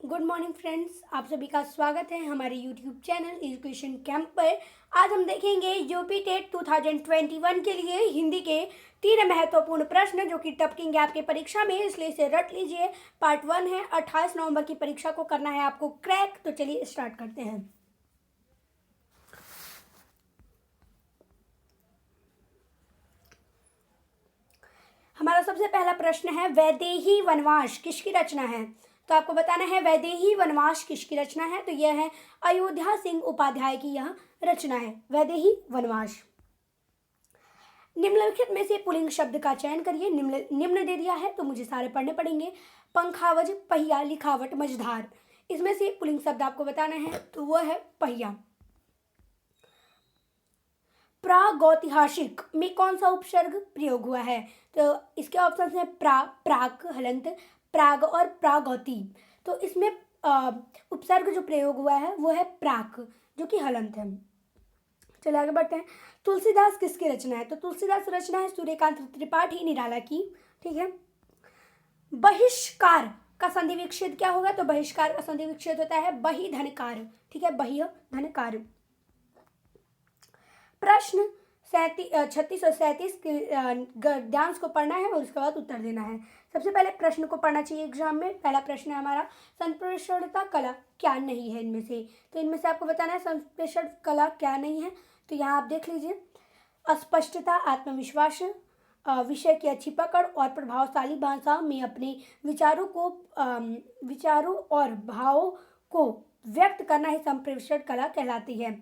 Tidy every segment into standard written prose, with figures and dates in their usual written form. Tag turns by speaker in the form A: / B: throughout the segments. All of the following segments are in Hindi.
A: गुड मॉर्निंग फ्रेंड्स, आप सभी का स्वागत है हमारे यूट्यूब चैनल एजुकेशन कैंप पर। आज हम देखेंगे यूपी टेट 2021 के लिए हिंदी के 3 महत्वपूर्ण प्रश्न जो कि टपकेंगे आपके परीक्षा में, इसलिए इसे रट लीजिए। पार्ट 1 है, 28 नवंबर की परीक्षा को करना है आपको क्रैक। तो चलिए स्टार्ट करते हैं। हमारा सबसे पहला प्रश्न है, वैदेही वनवास किसकी रचना है? तो आपको बताना है वैदेही वनवास किसकी रचना है। तो यह है अयोध्या सिंह उपाध्याय की यह रचना है, वैदेही वनवास। निम्नलिखित में से पुल्लिंग शब्द का चयन करिए। निम्न दे दिया है तो मुझे सारे पढ़ने पड़ेंगे। पंखावज, पहिया, लिखावट, मझधार। इसमें से पुल्लिंग शब्द आपको बताना है तो वह है पहिया। प्रागैतिहासिक में कौन सा उपसर्ग प्रयोग हुआ है? तो इसके ऑप्शन है प्राक, हलंत, प्राग और प्रागौती। तो इसमें उपसर्ग जो प्रयोग हुआ है वो है प्राक, जो कि हलंत है। चलिए आगे बढ़ते हैं। तुलसीदास किसकी रचना है? तो तुलसीदास रचना है सूर्यकांत त्रिपाठी निराला की। ठीक है। बहिष्कार का संधि विच्छेद क्या होगा? तो बहिष्कार का संधि विच्छेद होता है बहि धनकार। ठीक है, बहि धनकार। प्रश्न 36 और 37 गद्यांश को पढ़ना है और उसके बाद उत्तर देना है। सबसे पहले प्रश्न को पढ़ना चाहिए एग्जाम में। पहला प्रश्न है हमारा, संप्रेषणता कला क्या नहीं है इनमें से? तो इनमें से आपको बताना है संप्रेषण कला क्या नहीं है। तो यहाँ आप देख लीजिए, अस्पष्टता, आत्मविश्वास, विषय की अच्छी पकड़ और प्रभावशाली भाषा में अपने विचारों और भावों को व्यक्त करना ही संप्रेषण कला कहलाती है।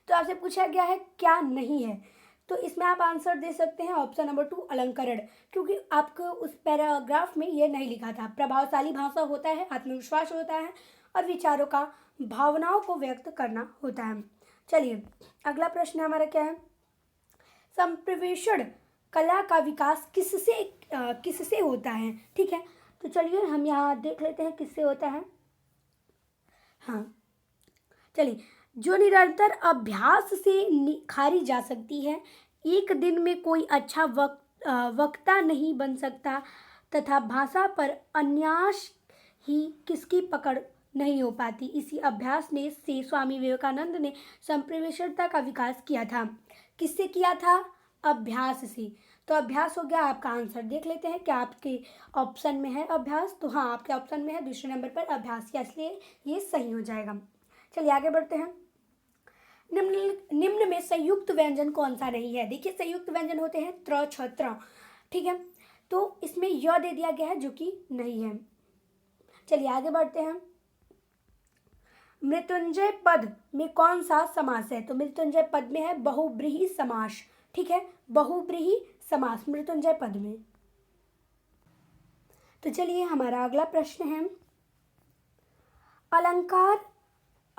A: तो आपसे पूछा गया है क्या नहीं है, तो इसमें आप आंसर दे सकते हैं ऑप्शन नंबर 2 अलंकरण, क्योंकि आपको उस पैराग्राफ में ये नहीं लिखा था। प्रभावशाली भाषा होता है, आत्मविश्वास होता है और विचारों का, भावनाओं को व्यक्त करना होता है। चलिए अगला प्रश्न हमारा क्या है, संप्रेषण कला का विकास किससे होता है? ठीक है, तो चलिए हम यहाँ देख लेते हैं किससे होता है। हाँ चलिए, जो निरंतर अभ्यास से निखारी जा सकती है। एक दिन में कोई अच्छा वक्ता नहीं बन सकता तथा भाषा पर अन्यास ही किसकी पकड़ नहीं हो पाती। इसी अभ्यास ने से स्वामी विवेकानंद ने संप्रेषणता का विकास किया था। किससे किया था? अभ्यास से। तो अभ्यास हो गया आपका आंसर। देख लेते हैं क्या आपके ऑप्शन में है अभ्यास। तो हाँ, आपके ऑप्शन में है दूसरे नंबर पर अभ्यास, इसलिए ये सही हो जाएगा। चलिए आगे बढ़ते हैं। निम्न में संयुक्त व्यंजन कौन सा नहीं है? देखिए संयुक्त व्यंजन होते हैं त्र, छ, त्र। ठीक है, तो इसमें य दे दिया गया है जो कि नहीं है। चलिए आगे बढ़ते हैं। मृत्युंजय पद में कौन सा समास है? तो मृत्युंजय पद में है बहुब्रीहि समास। ठीक है, बहुब्रीहि समास मृत्युंजय पद में। तो चलिए हमारा अगला प्रश्न है,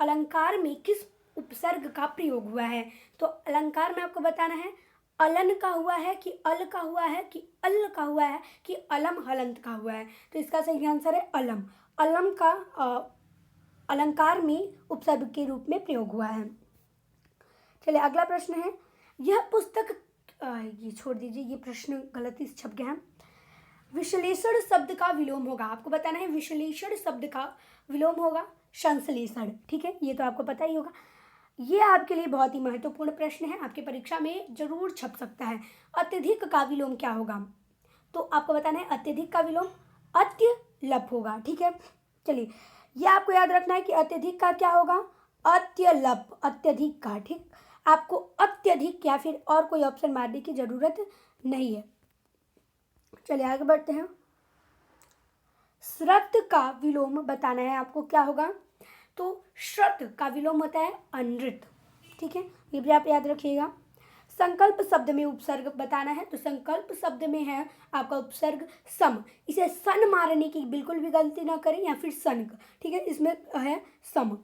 A: अलंकार में किस उपसर्ग का प्रयोग हुआ है? तो अलंकार में आपको बताना है अलन का हुआ है कि अल का हुआ है कि अल का हुआ है कि अलम हलंत का हुआ है। तो इसका सही आंसर है अलम। अलम का अलंकार में उपसर्ग के रूप में प्रयोग हुआ है। चलिए अगला प्रश्न है, यह पुस्तक ये छोड़ दीजिए, ये प्रश्न गलती से छप गया है। विश्लेषण शब्द का विलोम होगा। आपको बताना है विश्लेषण शब्द का विलोम होगा संश्लेषण। ठीक है, ये तो आपको पता ही होगा। ये आपके लिए बहुत ही महत्वपूर्ण प्रश्न है, आपके परीक्षा में जरूर छप सकता है। अत्यधिक का विलोम क्या होगा? तो आपको बताना है अत्यधिक का विलोम अत्यलप होगा। ठीक है, चलिए ये आपको याद रखना है कि अत्यधिक का क्या होगा? अत्यलप, अत्यधिक का। ठीक, आपको अत्यधिक या फिर और कोई ऑप्शन मारने की जरूरत नहीं है। चलिए आगे बढ़ते हैं। श्रत का विलोम बताना है आपको, क्या होगा? तो श्रत का विलोम होता है अनृत। ठीक है, ये भी आप याद रखिएगा। संकल्प शब्द में उपसर्ग बताना है, तो संकल्प शब्द में है आपका उपसर्ग सम। इसे सन मारने की बिल्कुल भी गलती ना करें या फिर सन। ठीक है, इसमें है सम।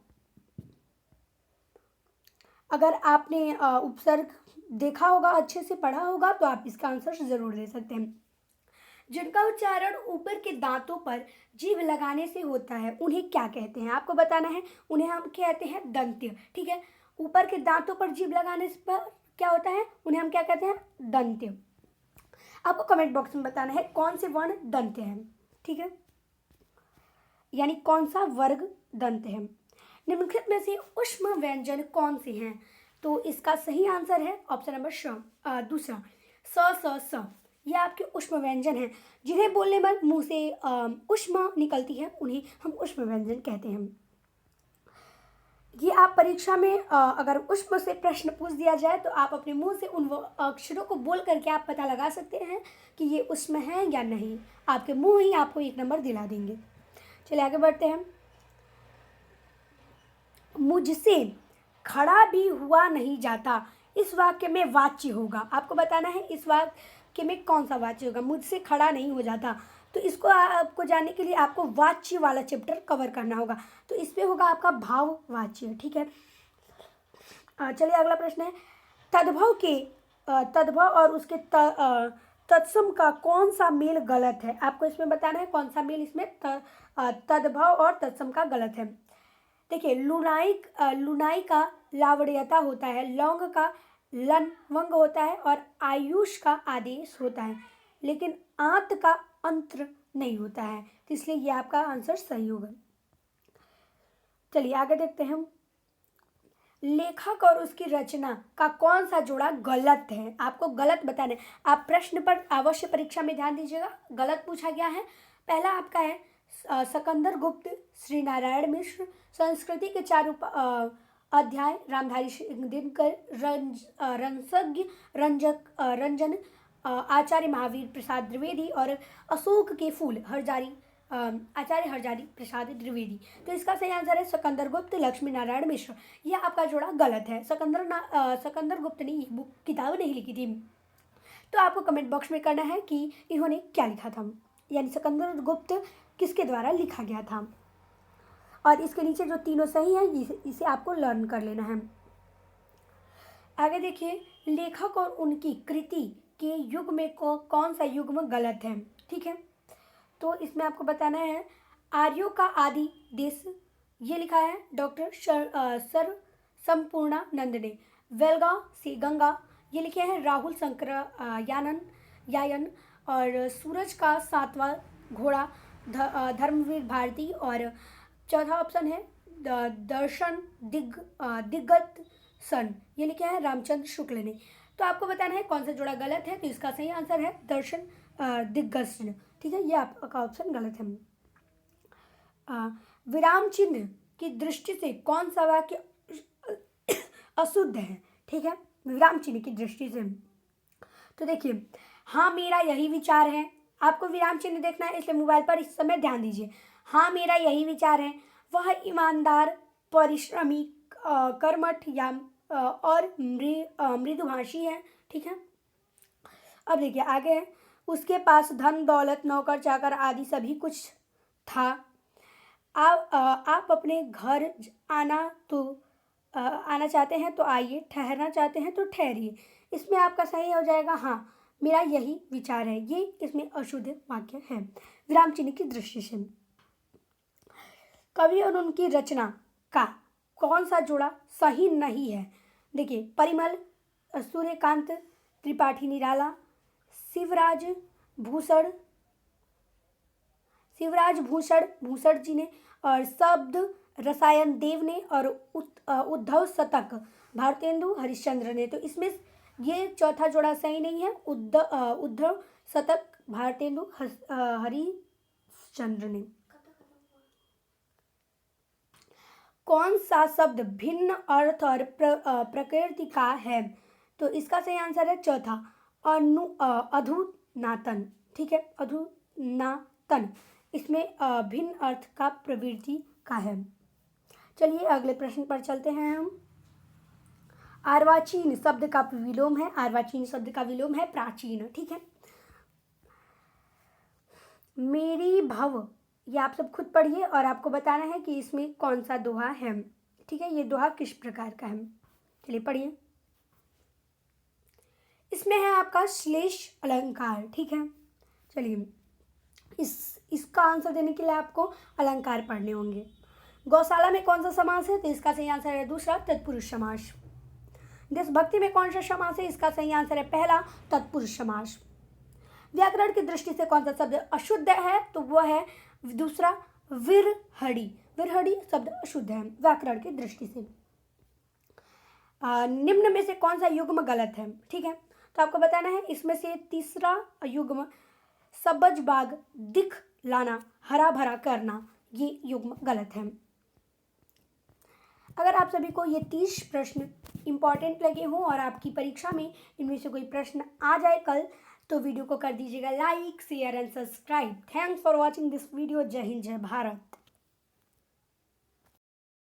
A: अगर आपने उपसर्ग देखा होगा, अच्छे से पढ़ा होगा, तो आप इसका आंसर जरूर दे सकते हैं। जिनका उच्चारण ऊपर के दांतों पर जीभ लगाने से होता है उन्हें क्या कहते हैं? आपको बताना है, उन्हें हम कहते हैं दंत्य। ठीक है, ऊपर के दांतों पर जीभ लगाने पर क्या होता है, उन्हें हम क्या कहते हैं? दंत्य। आपको कमेंट बॉक्स में बताना है कौन से वर्ण दंत्य हैं। ठीक है, यानी कौन सा वर्ग दंत है? निम्नलिखित में से ऊष्म व्यंजन कौन से हैं? तो इसका सही आंसर है ऑप्शन नंबर दूसरा स। ये आपके ऊष्म व्यंजन हैं, जिन्हें बोलने पर मुंह से ऊष्मा निकलती है, उन्हें हम ऊष्म व्यंजन कहते हैं। ये आप परीक्षा में अगर ऊष्म से प्रश्न पूछ दिया जाए तो आप अपने मुंह से उन अक्षरों को बोल करके आप पता लगा सकते हैं कि ये ऊष्म है या नहीं। आपके मुंह ही आपको 1 नंबर दिला देंगे। चलिए आगे बढ़ते हैं। मुझसे खड़ा भी हुआ नहीं जाता, इस वाक्य में वाच्य होगा। आपको बताना है इस वाक्य में कौन सा वाच्य होगा। मुझसे खड़ा नहीं हो जाता, तो इसको आपको जानने के लिए आपको वाच्य वाला चैप्टर कवर करना होगा। तो इस पे होगा आपका भाववाच्य। ठीक है, चलिए अगला प्रश्न है। तद्भव और उसके तत्सम का कौन सा मेल गलत है? आपको इसमें बताना है कौन सा मेल इसमें तद्भव और तत्सम का गलत है। देखिए, लुनाई का लावण्यता होता है, लौंग का लनवंग होता है और आयुष का आदेश होता है, लेकिन आंत का अंतर नहीं होता है। तो इसलिए ये आपका आंसर सही होगा। चलिए आगे देखते हैं हम। लेखक और उसकी रचना का कौन सा जोड़ा गलत है? आपको गलत बताना है। आप प्रश्न पर अवश्य परीक्षा में ध्यान दीजिएगा, गलत पूछा गया है। पहला आपका है सकंदर गुप्त, श्री नारायण मिश्र, संस्कृति के 4 अध्याय, रामधारी दिनकर, रंसज्ञ रंजन, आचार्य महावीर प्रसाद द्विवेदी और अशोक के फूल आचार्य हरजारी प्रसाद द्विवेदी। तो इसका सही आंसर है सकंदर गुप्त, लक्ष्मी नारायण मिश्र। यह आपका जोड़ा गलत है। सकंदर गुप्त ने ये किताब नहीं लिखी थी। तो आपको कमेंट बॉक्स में करना है कि इन्होंने क्या लिखा था, यानी सकंदर गुप्त किसके द्वारा लिखा गया था। और इसके नीचे जो तीनों सही है इसे आपको लर्न कर लेना है। आगे देखिए, लेखक और उनकी कृति के युग में कौन सा युग्म गलत है? ठीक है, तो इसमें आपको बताना है आर्यों का आदि देश, ये लिखा है डॉक्टर सर संपूर्णानंद ने। वेलगांव से गंगा, ये लिखे हैं राहुल यायन। और सूरज का 7वां घोड़ा धर्मवीर भारती। और चौथा ऑप्शन है दर्शन दिग्गत सन, ये लिखे हैं रामचंद्र शुक्ल ने। तो आपको बताना है कौन सा जोड़ा गलत है। तो इसका सही आंसर है दर्शन दिग्गत सन। ठीक है, ये आपका ऑप्शन गलत है। विराम चिन्ह की दृष्टि से कौन सा वाक्य अशुद्ध है? ठीक है, विराम चिन्ह की दृष्टि से। तो देखिए, हाँ मेरा यही विचार है। आपको विराम चिन्ह देखना है, इसलिए मोबाइल पर इस समय ध्यान दीजिए। हाँ मेरा यही विचार है, वह ईमानदार, परिश्रमी, कर्मठ या और मृदुभाषी है। ठीक है, अब देखिए आगे है। उसके पास धन दौलत नौकर चाकर आदि सभी कुछ था। आप अपने घर आना चाहते हैं तो आइए, ठहरना चाहते हैं तो ठहरिए। इसमें आपका सही हो जाएगा हाँ मेरा यही विचार है। ये इसमें अशुद्ध वाक्य है विराम चिन्ह की दृष्टि से। कवि और उनकी रचना का कौन सा जोड़ा सही नहीं है? देखिए, परिमल, सूर्यकांत त्रिपाठी निराला, शिवराज भूषण जी ने, और शब्द रसायन देव ने, और उद्धव शतक भारतेंदु हरिश्चंद्र ने। तो इसमें ये चौथा जोड़ा सही नहीं है, उद्धव शतक भारतेंदु हरिश्चंद्र ने। कौन सा शब्द भिन्न अर्थ और प्रकृति का है? तो इसका सही आंसर है चौथा अधुनातन। ठीक है, अधुनातन इसमें भिन्न अर्थ का प्रवृत्ति का है। चलिए अगले प्रश्न पर चलते हैं हम। अर्वाचीन शब्द का विलोम है, अर्वाचीन शब्द का विलोम है प्राचीन। ठीक है, मेरी भव, ये आप सब खुद पढ़िए और आपको बताना है कि इसमें कौन सा दोहा है। ठीक है, ये दोहा किस प्रकार का है, चलिए पढ़िए। इसमें है आपका श्लेष अलंकार। ठीक है, चलिए इसका आंसर देने के लिए आपको अलंकार पढ़ने होंगे। गौशाला में कौन सा समास है? तो इसका सही आंसर है दूसरा तत्पुरुष समास। देशभक्ति में कौन सा समास है? इसका सही आंसर है पहला तत्पुरुष समास। व्याकरण की दृष्टि से कौन सा शब्द अशुद्ध है? तो वह है दूसरा विरहड़ी, विरहड़ी शब्द अशुद्ध है व्याकरण की दृष्टि से। निम्न में से कौन सा युग्म गलत है? ठीक है, तो आपको बताना है इसमें से तीसरा युग्म सबज बाग दिख लाना, हरा भरा करना, ये युग्म गलत है। अगर आप सभी को ये 30 प्रश्न इंपॉर्टेंट लगे हों और आपकी परीक्षा में इनमें से कोई प्रश्न आ जाए कल, तो वीडियो को कर दीजिएगा like, share and subscribe. Thanks for watching this video. जय हिंद, जय भारत।